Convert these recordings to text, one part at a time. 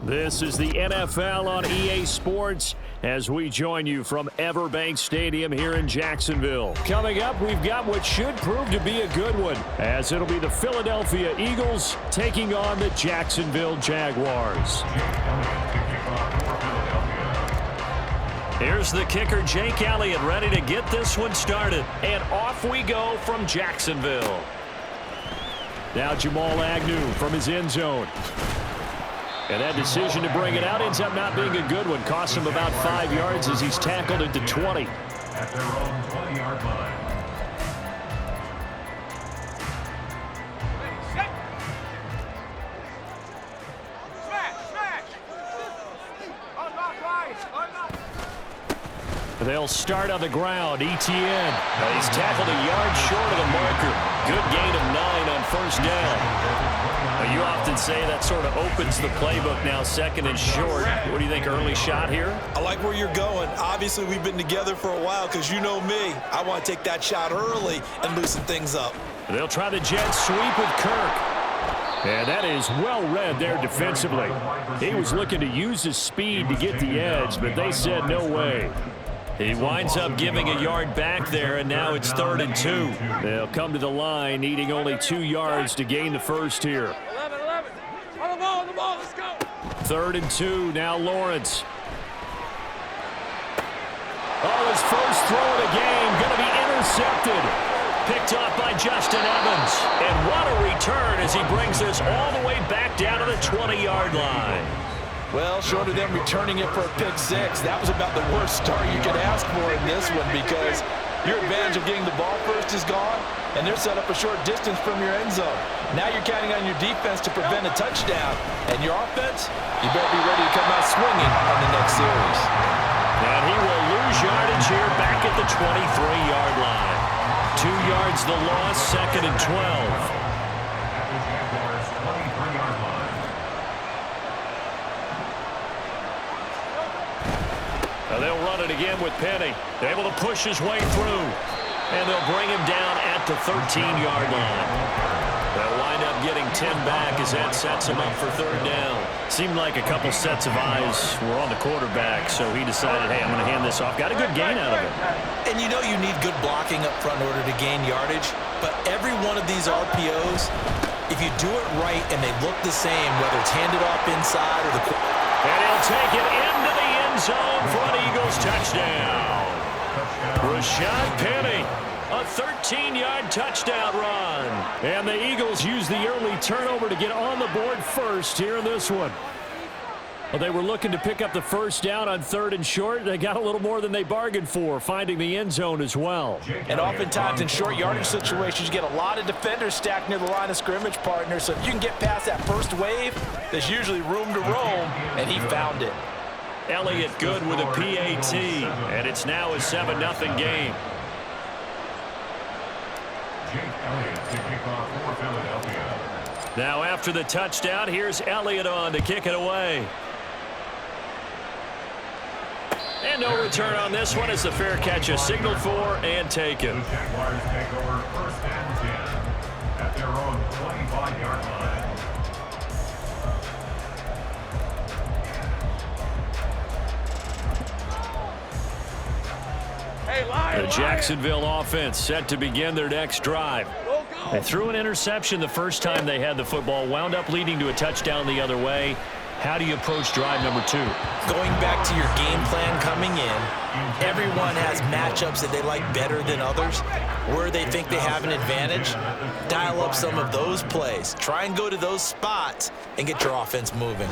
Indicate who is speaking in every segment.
Speaker 1: This is the NFL on EA Sports as we join you from Everbank Stadium here in Jacksonville. Coming up, we've got what should prove to be a good one, as it'll be the Philadelphia Eagles taking on the Jacksonville Jaguars. Here's the kicker, Jake Elliott, ready to get this one started. And off we go from Jacksonville. Now Jamal Agnew from his end zone. And that decision to bring it out ends up not being a good one. Cost him about 5 yards as he's tackled into 20.
Speaker 2: At their own 20-yard line.
Speaker 1: They'll start on the ground. Etienne. He's tackled a yard short of the marker. Good gain of 9 on first down. You often say that sort of opens the playbook now, second and short. What do you think, early shot here?
Speaker 3: I like where you're going. Obviously, we've been together for a while because you know me. I want to take that shot early and loosen things up.
Speaker 1: They'll try the jet sweep with Kirk. And that is well read there defensively. He was looking to use his speed to get the edge, but they said no way. He winds up giving a yard back there, and now it's 3rd and 2. They'll come to the line, needing only 2 yards to gain the first here.
Speaker 4: 11. On the ball, let's go.
Speaker 1: 3rd and 2, now Lawrence. Oh, his first throw of the game, going to be intercepted. Picked off by Justin Evans. And what a return as he brings this all the way back down to the 20-yard line.
Speaker 3: Well, short of them returning it for a pick 6, that was about the worst start you could ask for in this one because your advantage of getting the ball first is gone, and they're set up a short distance from your end zone. Now you're counting on your defense to prevent a touchdown, and your offense, you better be ready to come out swinging on the next series.
Speaker 1: And he will lose yardage here back at the 23-yard line. 2 yards the loss, 2nd and 12. They'll run it again with Penny. They're able to push his way through. And they'll bring him down at the 13-yard line. They'll wind up getting 10 back as that sets him up for 3rd down. Seemed like a couple sets of eyes were on the quarterback, so he decided, hey, I'm going to hand this off. Got a good gain out of it.
Speaker 3: And you know you need good blocking up front in order to gain yardage, but every one of these RPOs, if you do it right and they look the same, whether it's handed off inside or the...
Speaker 1: And he'll take it into the end zone for an Eagles touchdown. Rashad Penny, a 13-yard touchdown run. And the Eagles use the early turnover to get on the board first here in this one. Well, they were looking to pick up the first down on 3rd and short. They got a little more than they bargained for, finding the end zone as well.
Speaker 3: And oftentimes in short yardage situations, you get a lot of defenders stacked near the line of scrimmage, partner. So if you can get past that first wave, there's usually room to roam, and he found it.
Speaker 1: Elliott good with a PAT, and it's now a 7-0 game. Now after the touchdown, here's Elliott on to kick it away. And no return on this one as the fair catch is signaled for and taken.
Speaker 2: The Jaguars take over 1st and 10 at their own 25-yard line.
Speaker 1: The Jacksonville offense set to begin their next drive. They threw an interception the first time they had the football, wound up leading to a touchdown the other way. How do you approach drive number 2?
Speaker 3: Going back to your game plan coming in, everyone has matchups that they like better than others. Where they think they have an advantage, dial up some of those plays. Try and go to those spots and get your offense moving.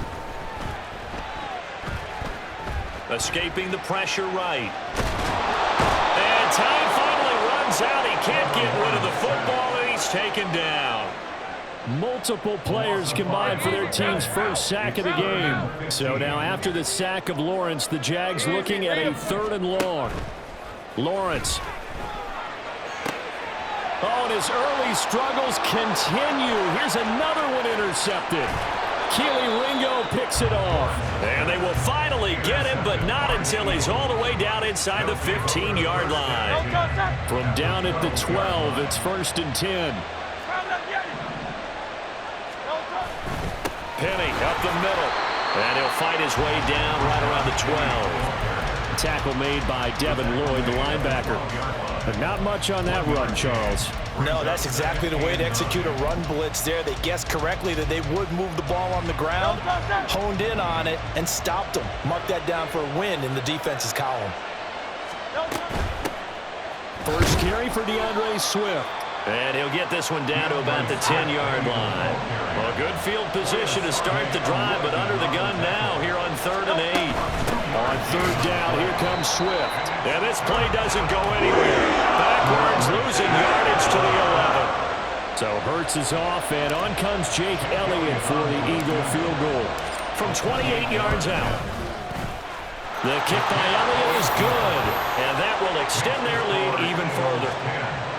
Speaker 1: Escaping the pressure right. And time finally runs out. He can't get rid of the football, and he's taken down. Multiple players combined for their team's first sack of the game. So now after the sack of Lawrence, the Jags looking at a 3rd and long. Lawrence. Oh, and his early struggles continue. Here's another one intercepted. Keely Ringo picks it off. And they will finally get him, but not until he's all the way down inside the 15-yard line. From down at the 12, it's 1st and 10. Penny up the middle. And he'll fight his way down right around the 12. Tackle made by Devin Lloyd, the linebacker. But not much on that run, Charles.
Speaker 3: No, that's exactly the way to execute a run blitz there. They guessed correctly that they would move the ball on the ground, honed in on it, and stopped them. Mark that down for a win in the defense's column.
Speaker 1: First carry for DeAndre Swift. And he'll get this one down to about the 10-yard line. Well, a good field position to start the drive, but under the gun now here on 3rd and 8. On 3rd down, here comes Swift. And this play doesn't go anywhere. Backwards, losing yardage to the 11. So Hurts is off, and on comes Jake Elliott for the Eagle field goal from 28 yards out. The kick by Elliott is good, and that will extend their lead even further.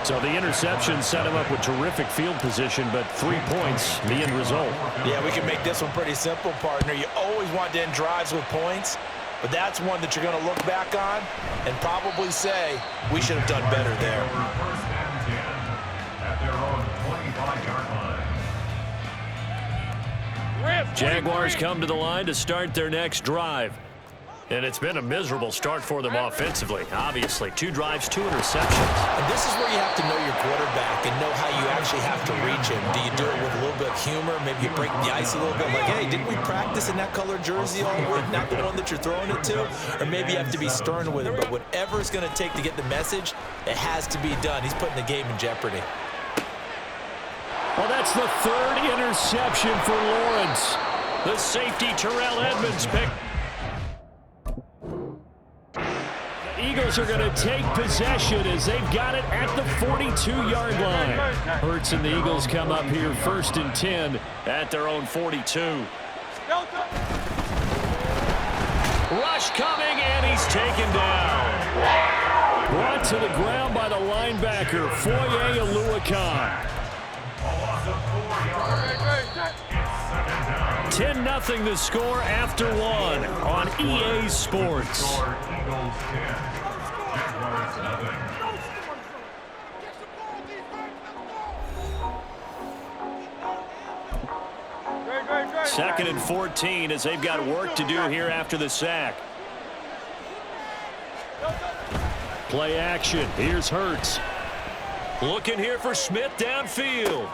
Speaker 1: So the interception set him up with terrific field position, but 3 points, the end result.
Speaker 3: Yeah, we can make this one pretty simple, partner. You always want to end drives with points, but that's one that you're going to look back on and probably say, we should have done better there.
Speaker 2: First and 10 at their own 25-yard line.
Speaker 1: Jaguars come to the line to start their next drive. And it's been a miserable start for them offensively. Obviously, 2 drives, 2 interceptions.
Speaker 3: And this is where you have to know your quarterback and know how you actually have to reach him. Do you do it with a little bit of humor? Maybe you break the ice a little bit like, hey, didn't we practice in that color jersey all week, not the one that you're throwing it to? Or maybe you have to be stern with him. But whatever it's going to take to get the message, it has to be done. He's putting the game in jeopardy.
Speaker 1: Well, that's the 3rd interception for Lawrence. The safety Terrell Edmonds picked. Eagles are going to take possession as they've got it at the 42-yard line. Hurts and the Eagles come up here 1st and 10 at their own 42. Rush coming, and he's taken down. Brought to the ground by the linebacker, Foye Oluokun. 10-0 the score after 1 on EA Sports. Second and 14 as they've got work to do here after the sack. Play action. Here's Hurts. Looking here for Smith downfield.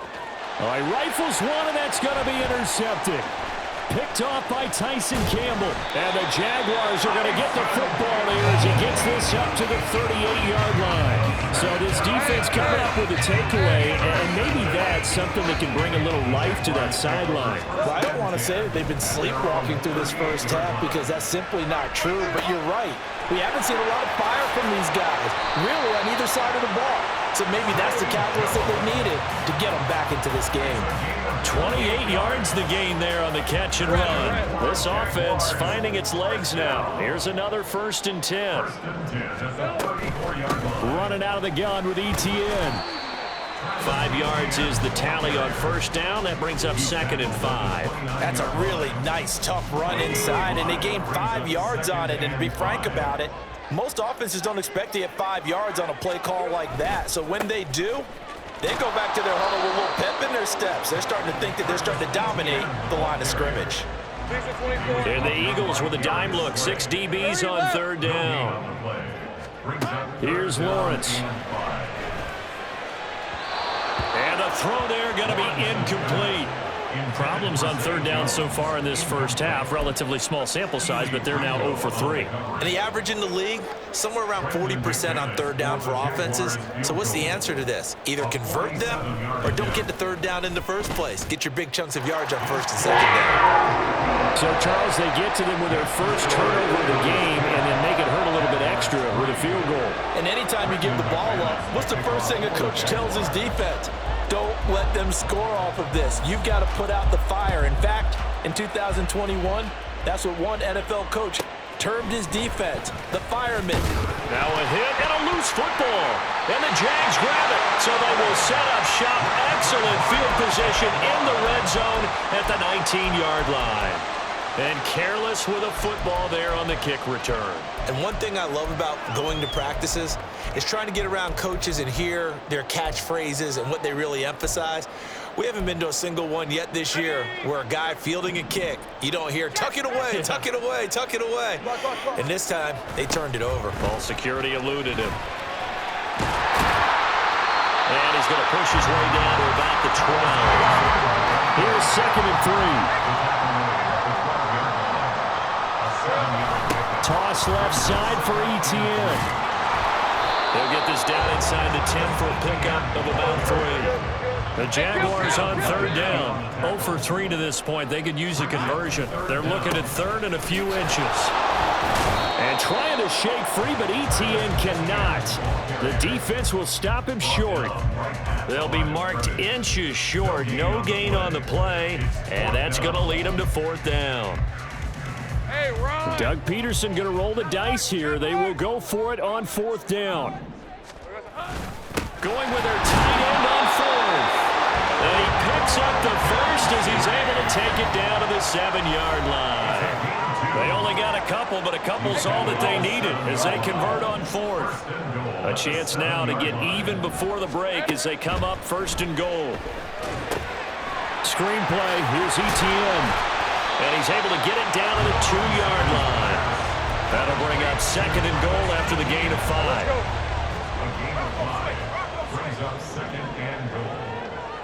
Speaker 1: All right, rifles one, and that's going to be intercepted. Picked off by Tyson Campbell. And the Jaguars are going to get the football here as he gets this up to the 38-yard line. So this defense coming up with a takeaway, and maybe that's something that can bring a little life to that sideline.
Speaker 3: Well, I don't want to say that they've been sleepwalking through this first half because that's simply not true, but you're right. We haven't seen a lot of fire from these guys, really, on either side of the ball. So maybe that's the catalyst that they needed to get them back into this game.
Speaker 1: 28 yards the gain there on the catch and run. This offense finding its legs now. Here's another 1st and 10. Running out of the gun with ETN. 5 yards is the tally on 1st down. That brings up 2nd and 5.
Speaker 3: That's a really nice, tough run inside, and they gained 5 yards on it. And to be frank about it, most offenses don't expect to get 5 yards on a play call like that. So when they do, they go back to their huddle with a little pep in their steps. They're starting to think that they're starting to dominate the line of scrimmage.
Speaker 1: And the Eagles with a dime look. 6 DBs on 3rd down. Here's Lawrence. And the throw there going to be incomplete. Problems on 3rd down so far in this first half. Relatively small sample size, but they're now 0 for 3.
Speaker 3: And the average in the league, somewhere around 40% on 3rd down for offenses. So what's the answer to this? Either convert them or don't get to 3rd down in the first place. Get your big chunks of yards on 1st and 2nd down.
Speaker 1: So, Charles, they get to them with their first turnover of the game and then make it hurt a little bit extra with a field goal.
Speaker 3: And anytime you give the ball up, what's the first thing a coach tells his defense? Don't let them score off of this. You've got to put out the fire. In fact, in 2021, that's what one NFL coach termed his defense, the firemen.
Speaker 1: Now a hit and a loose football. And the Jags grab it. So they will set up shop. Excellent field position in the red zone at the 19-yard line. And careless with a football there on the kick return.
Speaker 3: And one thing I love about going to practices is trying to get around coaches and hear their catchphrases and what they really emphasize. We haven't been to a single one yet this year where a guy fielding a kick, you don't hear, tuck it away, tuck it away, tuck it away. And this time, they turned it over.
Speaker 1: Ball security eluded him. And he's going to push his way down to about the 12. Here's 2nd and 3. Toss left side for Etienne. He'll get this down inside the 10 for a pickup of about 3. The Jaguars on 3rd down. 0 for 3 to this point. They could use a conversion. They're looking at 3rd and a few inches. And trying to shake free, but Etienne cannot. The defense will stop him short. They'll be marked inches short. No gain on the play, and that's going to lead them to 4th down.
Speaker 4: Hey, Ron.
Speaker 1: Doug Peterson going to roll the dice here. They will go for it on 4th down. Going with their tight end on 4th. And he picks up the first as he's able to take it down to the 7-yard line. They only got a couple, but a couple's all that they needed as they convert on 4th. A chance now to get even before the break as they come up 1st and goal. Screenplay, here's Etienne. And he's able to get it down to the 2-yard line. That'll bring up 2nd and goal after the gain of 5.
Speaker 2: A gain of 5 brings up 2nd and goal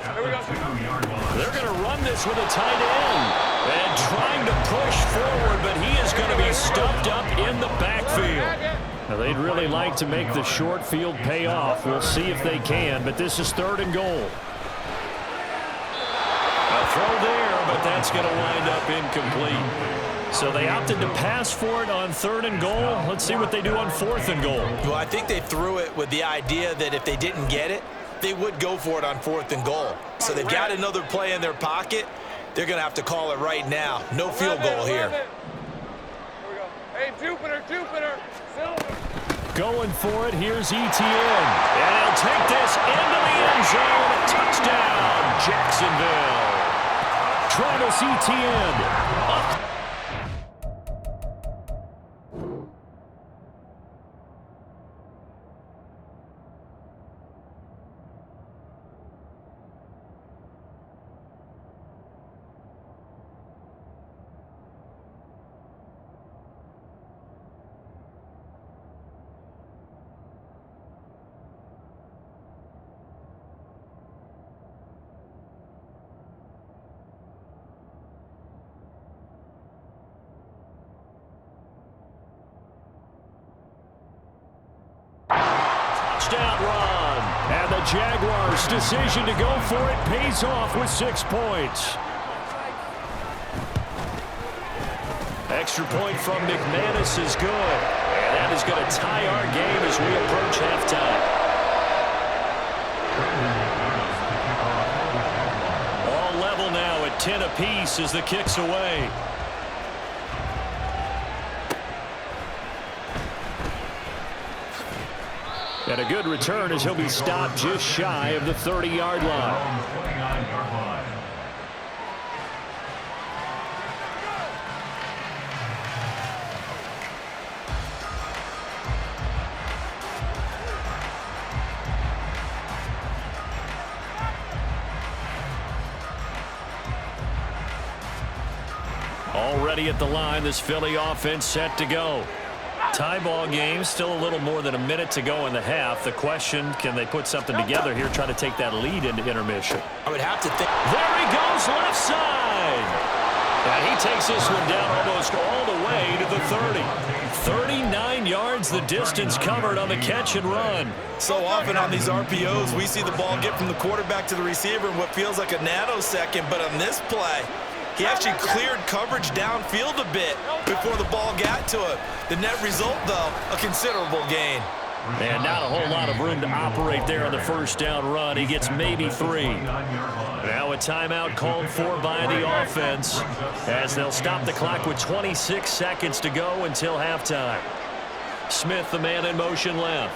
Speaker 2: at the 2-yard line.
Speaker 1: They're going to run this with a tight end. And trying to push forward, but he is going to be stuffed up in the backfield. Now, they'd really like to make the short field pay off. We'll see if they can, but this is 3rd and goal. A throw there, but that's going to wind up incomplete. So they opted to pass for it on 3rd and goal. Let's see what they do on 4th and goal.
Speaker 3: Well, I think they threw it with the idea that if they didn't get it, they would go for it on 4th and goal. So they've got another play in their pocket. They're going to have to call it right now. No field goal here.
Speaker 4: Here we go. Hey, Jupiter, Jupiter, Silver.
Speaker 1: Going for it, here's Etienne. And he'll take this into the end zone. Touchdown, Jacksonville. Travis Etienne up. Touchdown run. And the Jaguars' decision to go for it pays off with 6 points. Extra point from McManus is good. And that is going to tie our game as we approach halftime. All level now at 10 apiece as the kick's away. And a good return as he'll be stopped just shy of the 30-yard line.
Speaker 2: 29-yard line.
Speaker 1: Already at the line, this Philly offense set to go. Tie ball game, still a little more than a minute to go in the half. The question, can they put something together here, try to take that lead into intermission?
Speaker 3: I would have to think.
Speaker 1: There he goes, left side. And he takes this one down almost all the way to the 30. 39 yards the distance covered on the catch and run.
Speaker 3: So often on these RPOs, we see the ball get from the quarterback to the receiver in what feels like a nanosecond, but on this play, he actually cleared coverage downfield a bit before the ball got to him. The net result, though, a considerable gain.
Speaker 1: And not a whole lot of room to operate there on the first down run. He gets maybe 3. Now a timeout called for by the offense as they'll stop the clock with 26 seconds to go until halftime. Smith, the man in motion left.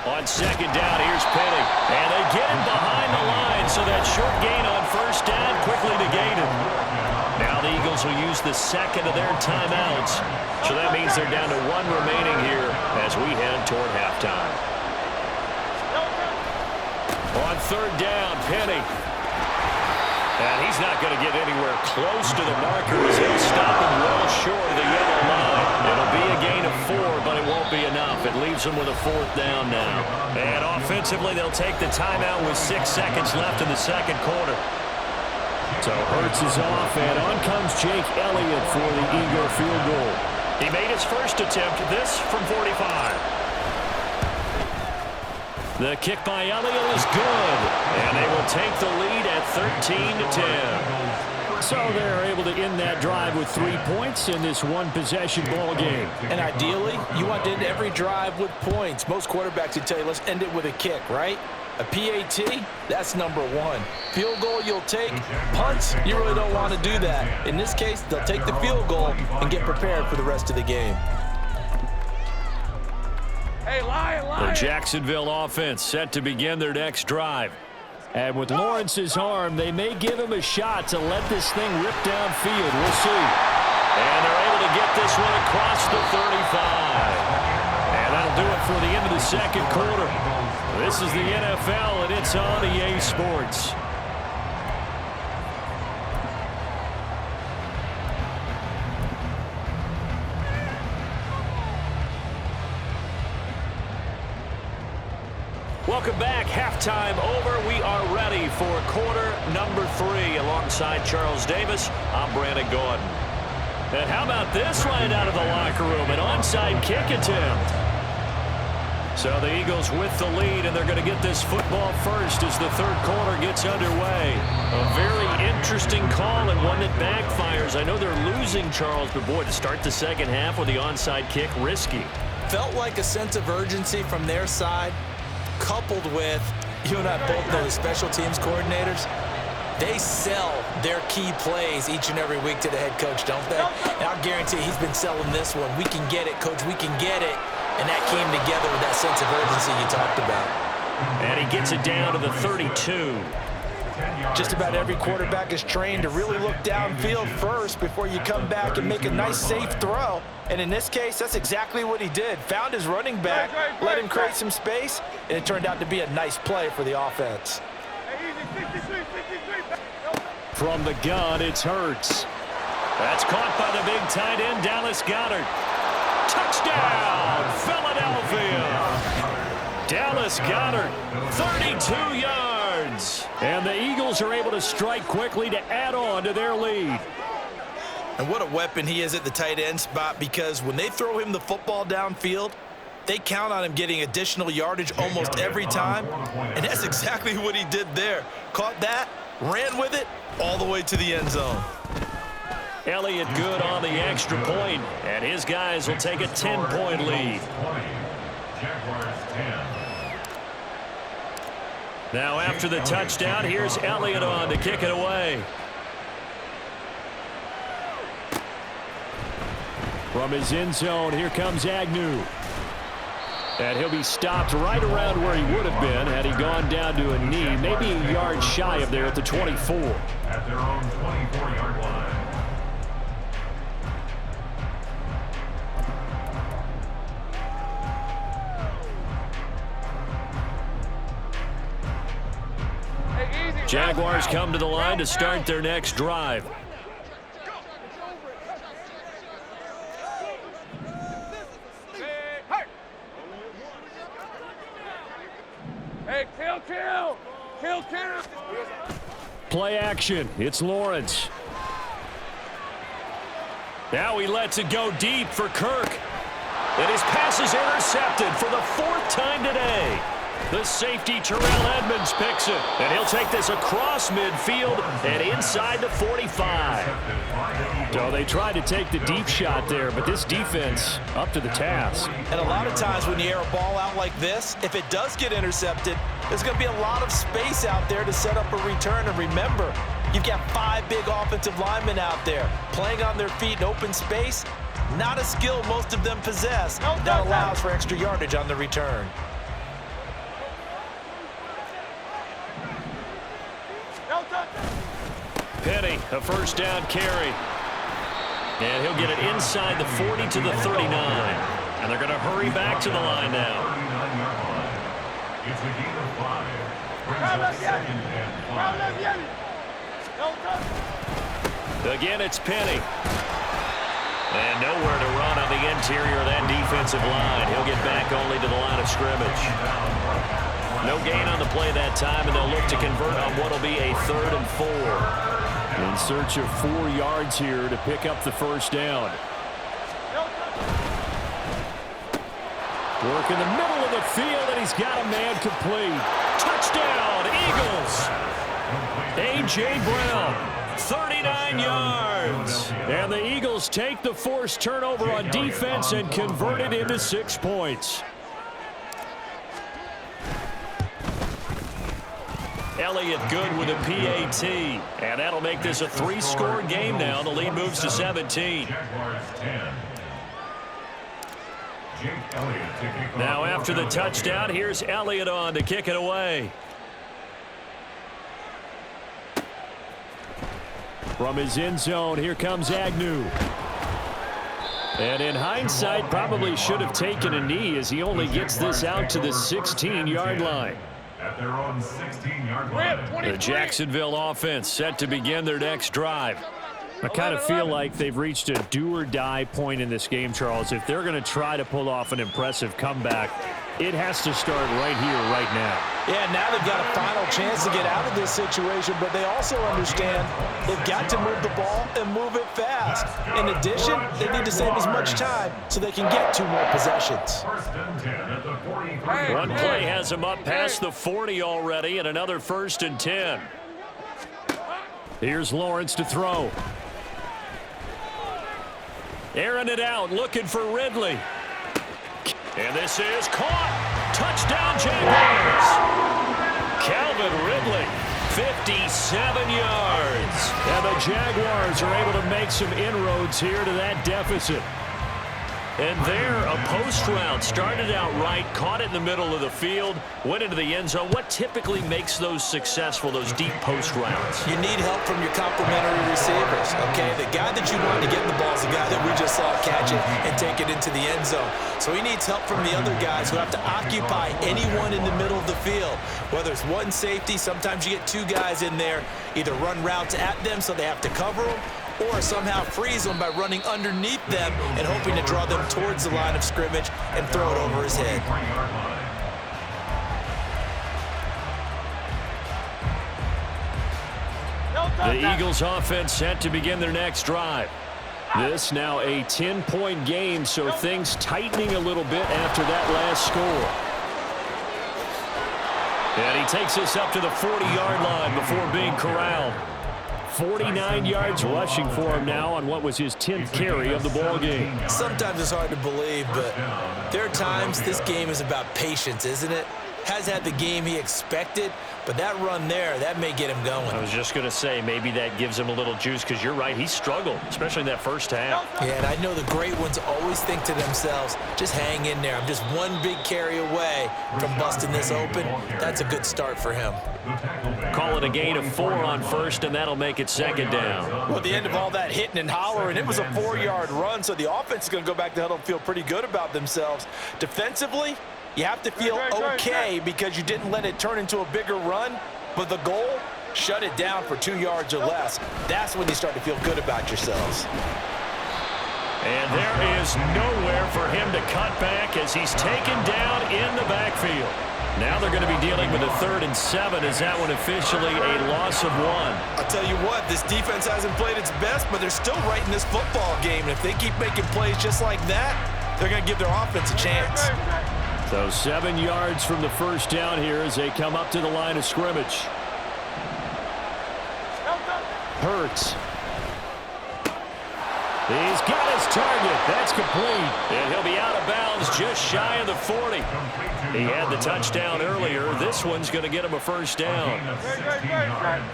Speaker 1: On second down, here's Penny. And they get him behind the line, so that short gain on first down quickly negated. Now the Eagles will use the second of their timeouts. So that means they're down to 1 remaining here as we head toward halftime. On third down, Penny. And he's not going to get anywhere close to the markers. He'll stop him well short of the yellow line. It'll be a gain of 4, but it won't be enough. It leaves him with a 4th down now. And offensively, they'll take the timeout with 6 seconds left in the second quarter. So Hurts is off, and on comes Jake Elliott for the Eagle field goal. He made his first attempt, this from 45. The kick by Elliott is good, and they will take the lead at 13-10. So they're able to end that drive with 3 points in this one-possession ball game.
Speaker 3: And ideally, you want to end every drive with points. Most quarterbacks would tell you, let's end it with a kick, right? A PAT, that's number 1. Field goal you'll take. Punts, you really don't want to do that. In this case, they'll take the field goal and get prepared for the rest of the game.
Speaker 4: Hey,
Speaker 1: The Jacksonville offense set to begin their next drive. And with Lawrence's arm, they may give him a shot to let this thing rip downfield. We'll see. And they're able to get this one across the 35. And that'll do it for the end of the second quarter. This is the NFL, and it's on EA Sports. Welcome back. Halftime over. We are ready for quarter number 3. Alongside Charles Davis, I'm Brandon Gordon. And how about this line out of the locker room? An onside kick attempt. So the Eagles with the lead, and they're going to get this football first as the third quarter gets underway. A very interesting call and one that backfires. I know they're losing, Charles, but boy, to start the second half with the onside kick, risky.
Speaker 3: Felt like a sense of urgency from their side, coupled with, you and I both know the special teams coordinators, they sell their key plays each and every week to the head coach, don't they? And I'll guarantee he's been selling this one. We can get it, coach, we can get it. And that came together with that sense of urgency you talked about.
Speaker 1: And he gets it down to the 32.
Speaker 3: Just about every quarterback is trained to really look downfield first before you come back and make a nice, safe throw. And in this case, that's exactly what he did. Found his running back, let him create some space, and it turned out to be a nice play for the offense.
Speaker 1: From the gun, it's Hurts. That's caught by the big tight end, Dallas Goedert. Touchdown, Philadelphia. Dallas Goedert, 32 yards. And the Eagles are able to strike quickly to add on to their lead.
Speaker 3: And what a weapon he is at the tight end spot, because when they throw him the football downfield, they count on him getting additional yardage almost every time. And that's exactly what he did there. Caught that, ran with it, all the way to the end zone.
Speaker 1: Elliott good on the extra point, and his guys will take a 10-point lead.
Speaker 2: Jaguars 10.
Speaker 1: Now after the touchdown, here's Elliott on to kick it away. From his end zone, here comes Agnew. And he'll be stopped right around where he would have been had he gone down to a knee, maybe a yard shy of there at the 24.
Speaker 2: At their own 24-yard line.
Speaker 1: Jaguars come to the line to start their next drive.
Speaker 4: Hey, kill.
Speaker 1: Play action. It's Lawrence. Now he lets it go deep for Kirk. And his pass is intercepted for the 4th time today. The safety, Terrell Edmonds, picks it. And he'll take this across midfield and inside the 45. So they tried to take the deep shot there, but this defense up to the task.
Speaker 3: And a lot of times when you air a ball out like this, if it does get intercepted, there's going to be a lot of space out there to set up a return. And remember, you've got 5 big offensive linemen out there playing on their feet in open space. Not a skill most of them possess. That allows for extra yardage on the return.
Speaker 1: Penny, a first down carry. And he'll get it inside the 40 to the 39. And they're going to hurry back to the line now.
Speaker 2: It's a gain of 5. Brings up second and 5.
Speaker 1: Again, it's Penny. And nowhere to run on the interior of that defensive line. He'll get back only to the line of scrimmage. No gain on the play that time, and they'll look to convert on what will be a 3rd and 4.
Speaker 5: In search of 4 yards here to pick up the first down. Work in the middle of the field, and he's got a man complete. Touchdown, Eagles! A.J. Brown, 39 yards. And the Eagles take the forced turnover on defense and convert it into 6 points. Elliott good with a PAT. And that'll make this a 3-score game now. The lead moves to 17.
Speaker 2: Jaguars 10. Jake Elliott to kick off.
Speaker 1: Now after the touchdown, here's Elliott on to kick it away.
Speaker 5: From his end zone, here comes Agnew. And in hindsight, probably should have taken a knee as he only gets this out to the 16-yard line.
Speaker 2: At their own 16-yard line.
Speaker 1: The Jacksonville offense set to begin their next drive.
Speaker 5: I kind of feel like they've reached a do-or-die point in this game, Charles. If they're going to try to pull off an impressive comeback, it has to start right here, right now.
Speaker 3: Yeah, now they've got a final chance to get out of this situation, but they also understand they've got to move the ball and move it fast. In addition, they need to save as much time so they can get 2 more possessions.
Speaker 2: 1st and 10 at the 43.
Speaker 1: One play has him up past the 40 already, and another 1st and 10.
Speaker 5: Here's Lawrence to throw.
Speaker 1: Airing it out, looking for Ridley. And this is caught. Touchdown, Jaguars. Calvin Ridley, 57 yards.
Speaker 5: And the Jaguars are able to make some inroads here to that deficit.
Speaker 1: And there, a post route. Started out right, caught it in the middle of the field, went into the end zone. What typically makes those successful, those deep post routes?
Speaker 3: You need help from your complementary receivers, okay? The guy that you want to get the ball is the guy that we just saw catch it and take it into the end zone. So he needs help from the other guys who have to occupy anyone in the middle of the field. Whether it's one safety, sometimes you get 2 guys in there, either run routes at them so they have to cover them, or somehow freeze them by running underneath them and hoping to draw them towards the line of scrimmage and throw it over his head.
Speaker 1: The Eagles offense set to begin their next drive.
Speaker 5: This now a 10-point game, so things tightening a little bit after that last score.
Speaker 1: And he takes us up to the 40-yard line before being corralled.
Speaker 5: 49 yards rushing for him now on what was his 10th carry of the ball game.
Speaker 3: Sometimes it's hard to believe, but there are times this game is about patience, isn't it? Has had the game he expected, but that run there, that may get him going.
Speaker 1: I was just going to say, maybe that gives him a little juice, because you're right, he struggled, especially in that first half.
Speaker 3: Yeah, and I know the great ones always think to themselves, just hang in there. I'm just one big carry away from busting this open. That's a good start for him.
Speaker 1: Call it a gain of 4 on first, and that'll make it 2nd down.
Speaker 3: Well, at the end of all that hitting and hollering, it was a 4-yard run, so the offense is going to go back to huddle and feel pretty good about themselves. Defensively, you have to feel okay because you didn't let it turn into a bigger run, but the goal, shut it down for 2 yards or less. That's when you start to feel good about yourselves.
Speaker 1: And there is nowhere for him to cut back as he's taken down in the backfield. Now they're going to be dealing with a 3rd and 7. Is that one officially a loss of 1?
Speaker 3: I'll tell you what, this defense hasn't played its best, but they're still right in this football game. And if they keep making plays just like that, they're going to give their offense a chance.
Speaker 5: So 7 yards from the first down here as they come up to the line of scrimmage. Hurts. He's got his target. That's complete.
Speaker 1: And he'll be out of bounds just shy of the 40. He had the touchdown earlier. This one's going to get him a first down.
Speaker 2: 16 yards.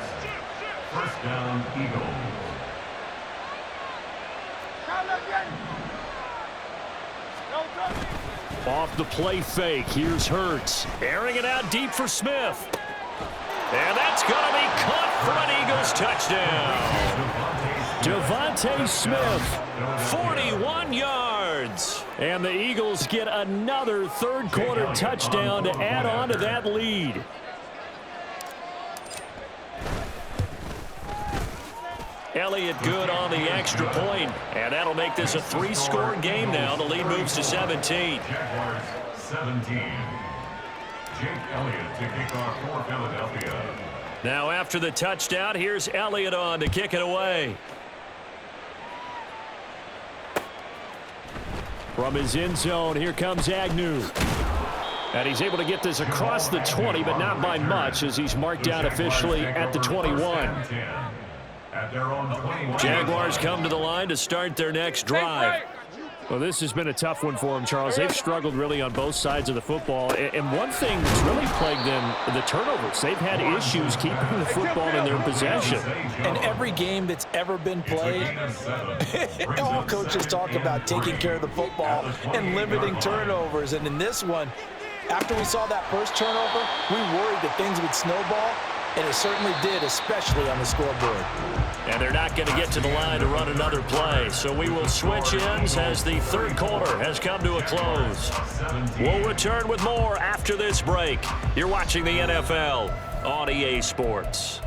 Speaker 2: First down, Eagles.
Speaker 5: Off the play fake. Here's Hurts.
Speaker 1: Airing it out deep for Smith. And that's going to be caught for an Eagles touchdown.
Speaker 5: Devontae Smith,
Speaker 1: 41 yards.
Speaker 5: And the Eagles get another third-quarter touchdown to add on to that lead.
Speaker 1: Elliott good on the extra point, and that'll make this a three-score game now. The lead moves to 17.
Speaker 2: Jaguars 17. Jake Elliott to kick off for Philadelphia.
Speaker 1: Now after the touchdown, here's Elliott on to kick it away.
Speaker 5: From his end zone, here comes Agnew. And he's able to get this across the 20, but not by much, as he's marked down officially at the 21.
Speaker 1: Jaguars come to the line to start their next drive.
Speaker 5: Well, this has been a tough one for them, Charles. They've struggled really on both sides of the football. And one thing that's really plagued them, the turnovers. They've had issues keeping the football in their possession.
Speaker 3: And every game that's ever been played, all coaches talk about taking care of the football and limiting turnovers. And in this one, after we saw that first turnover, we worried that things would snowball, and it certainly did, especially on the scoreboard.
Speaker 1: And they're not going to get to the line to run another play. So we will switch ends as the third quarter has come to a close. We'll return with more after this break. You're watching the NFL on EA Sports.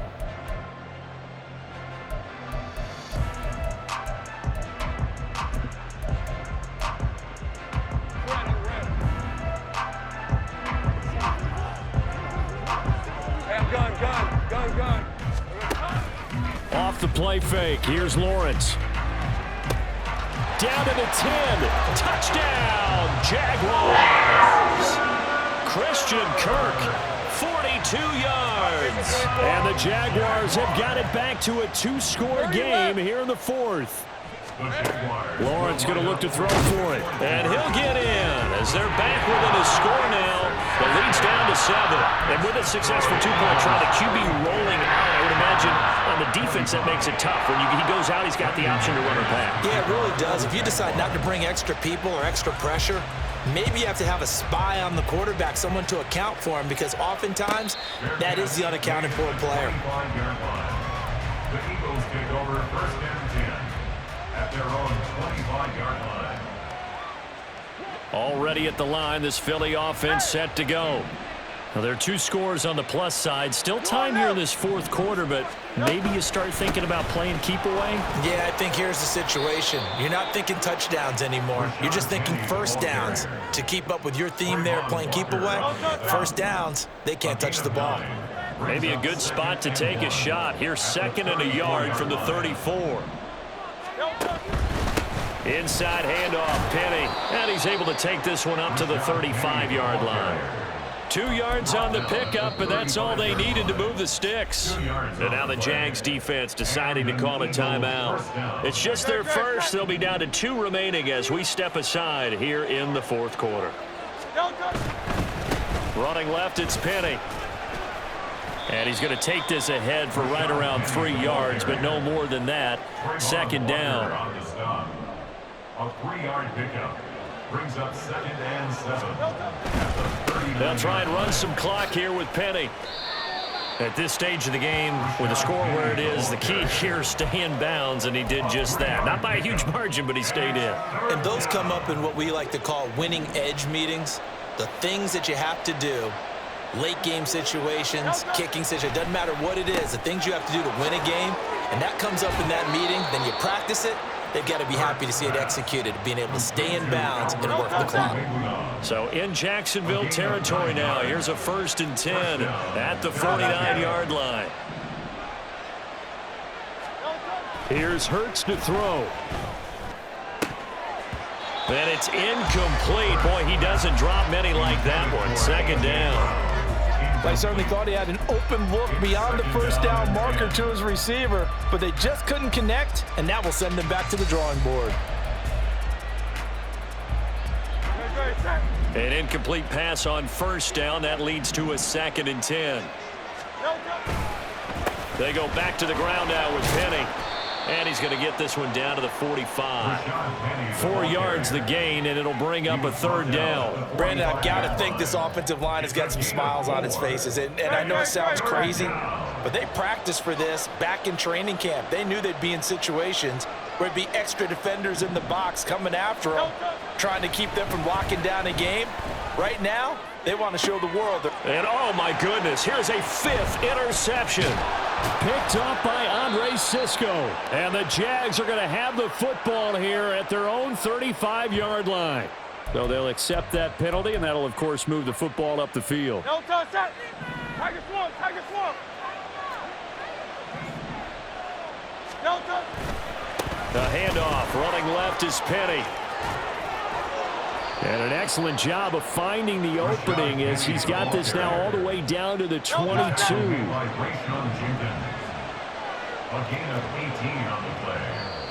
Speaker 4: Gun.
Speaker 5: Off the play fake, here's Lawrence. Down to the 10. Touchdown, Jaguars. Christian Kirk, 42 yards. And the Jaguars have got it back to a two-score game here in the fourth. Lawrence going to look to throw for it.
Speaker 1: And he'll get in as they're back within a score now. The lead's down to 7. And with a successful two-point try, the QB rolling out, I would imagine on the defense that makes it tough. When he goes out, he's got the option to run or pass.
Speaker 3: Yeah, it really does. If you decide not to bring extra people or extra pressure, maybe you have to have a spy on the quarterback, someone to account for him, because oftentimes that is the unaccounted for player.
Speaker 2: The Eagles take over first and 10 at their own 25-yard line.
Speaker 1: Already at the line, this Philly offense set to go. Now, there are two scores on the plus side. Still time here in this fourth quarter, but maybe you start thinking about playing keep away?
Speaker 3: Yeah, I think here's the situation. You're not thinking touchdowns anymore. You're just thinking first downs. To keep up with your theme there, playing keep away, first downs, they can't touch the ball.
Speaker 1: Maybe a good spot to take a shot. Here's 2nd and a yard from the 34. Inside handoff, Penny. And he's able to take this one up to the 35-yard line. 2 yards on the pickup, and that's all they needed to move the sticks. And now the Jags defense deciding to call a timeout. It's just their first. They'll be down to 2 remaining as we step aside here in the fourth quarter. Running left, it's Penny. And he's going to take this ahead for right around 3 yards, but no more than that. 2nd down.
Speaker 2: A 3-yard pickup brings up 2nd and 7.
Speaker 1: They'll try and run some clock here with Penny. At this stage of the game, with the score where it is, the key here is stay in bounds, and he did just that. Not by a huge margin, but he stayed in.
Speaker 3: And those come up in what we like to call winning edge meetings. The things that you have to do, late game situations, kicking situations, doesn't matter what it is, the things you have to do to win a game, and that comes up in that meeting, then you practice it. They've got to be happy to see it executed, being able to stay in bounds and work the clock.
Speaker 1: So in Jacksonville territory now, here's a 1st and 10 at the 49-yard line.
Speaker 5: Here's Hurts to throw.
Speaker 1: And it's incomplete. Boy, he doesn't drop many like that one. 2nd down.
Speaker 3: I certainly thought he had an open look beyond the first down marker to his receiver, but they just couldn't connect, and that will send them back to the drawing board.
Speaker 1: An incomplete pass on 1st down. That leads to a 2nd and 10. They go back to the ground now with Penny. And he's going to get this one down to the 45. 4 yards the gain, and it'll bring up a 3rd down.
Speaker 3: Brandon, I've got to think this offensive line has got some smiles on its faces. And I know it sounds crazy, but they practiced for this back in training camp. They knew they'd be in situations where it'd be extra defenders in the box coming after them, trying to keep them from locking down a game. Right now, they want to show the world.
Speaker 1: And, oh, my goodness, here's a 5th interception.
Speaker 5: Picked off by Andre Cisco. And the Jags are going to have the football here at their own 35-yard line. So they'll accept that penalty, and that'll, of course, move the football up the field.
Speaker 4: No touch that. Tiger swamp, Tiger swamp. No touch.
Speaker 5: The handoff, running left is Penny. And an excellent job of finding the opening as he's got this now all the way down to the 22.
Speaker 2: A gain of 18 on the play.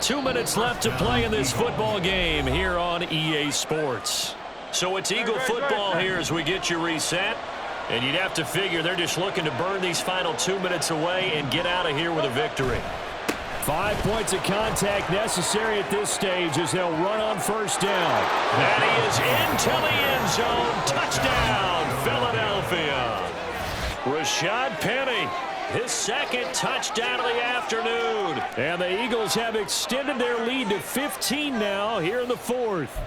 Speaker 1: 2 minutes left to play in this football game here on EA Sports. So it's Eagle football here as we get you reset. And you'd have to figure they're just looking to burn these final 2 minutes away and get out of here with a victory.
Speaker 5: 5 points of contact necessary at this stage as they'll run on first down.
Speaker 1: And he is into the end zone. Touchdown, Philadelphia. Rashad Penny, his second touchdown of the afternoon.
Speaker 5: And the Eagles have extended their lead to 15 now here in the fourth.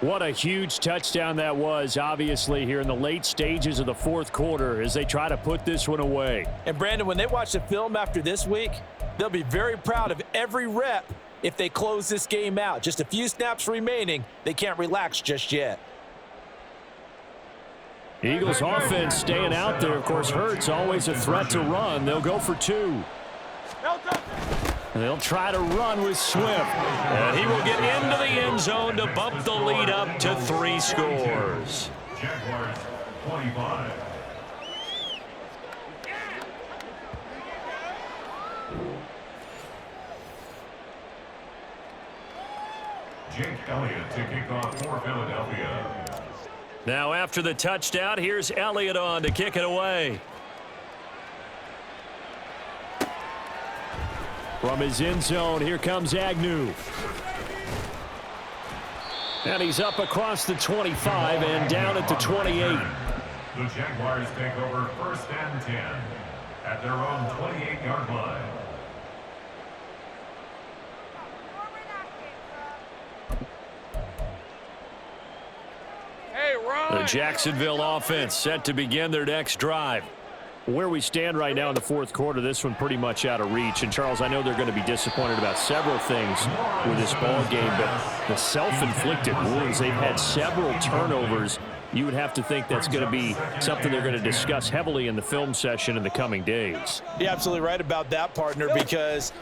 Speaker 5: What a huge touchdown that was, obviously, here in the late stages of the fourth quarter as they try to put this one away.
Speaker 3: And, Brandon, when they watch the film after this week, they'll be very proud of every rep if they close this game out. Just a few snaps remaining. They can't relax just yet.
Speaker 5: Eagles offense staying out there. Of course, Hurts always a threat to run. They'll go for two. And they'll try to run with Swift.
Speaker 1: And he will get into the end zone to bump the lead up to 3 scores.
Speaker 2: Jaguars 25. Jake Elliott to kick off for Philadelphia.
Speaker 1: Now after the touchdown, here's Elliott on to kick it away.
Speaker 5: From his end zone, here comes Agnew. And he's up across the 25 and down at the 28.
Speaker 2: The Jaguars take over first and 10 at their own 28-yard line.
Speaker 4: Hey, Ron.
Speaker 1: The Jacksonville offense set to begin their next drive.
Speaker 5: Where we stand right now in the fourth quarter, this one pretty much out of reach. And, Charles, I know they're going to be disappointed about several things with this ball game, but the self-inflicted wounds, they've had several turnovers. You would have to think that's going to be something they're going to discuss heavily in the film session in the coming days.
Speaker 3: You're absolutely right about that, partner, because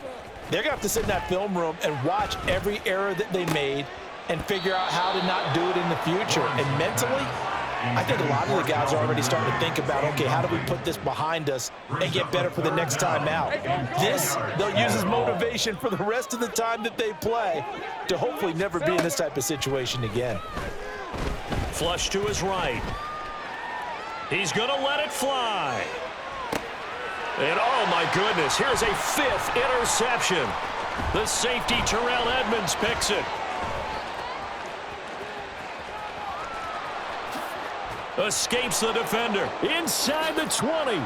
Speaker 3: they're going to have to sit in that film room and watch every error that they made and figure out how to not do it in the future. And mentally, I think a lot of the guys are already starting to think about, okay, how do we put this behind us and get better for the next time out? This, they'll use as motivation for the rest of the time that they play to hopefully never be in this type of situation again.
Speaker 1: Flush to his right. He's going to let it fly. And, oh, my goodness, here's a 5th interception. The safety, Terrell Edmonds, picks it. Escapes the defender.
Speaker 5: Inside the 20.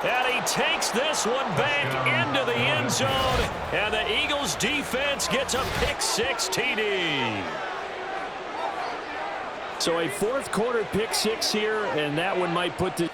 Speaker 1: And he takes this one back into the end zone. And the Eagles defense gets a pick-6 TD.
Speaker 5: So a fourth quarter pick-6 here, and that one might put the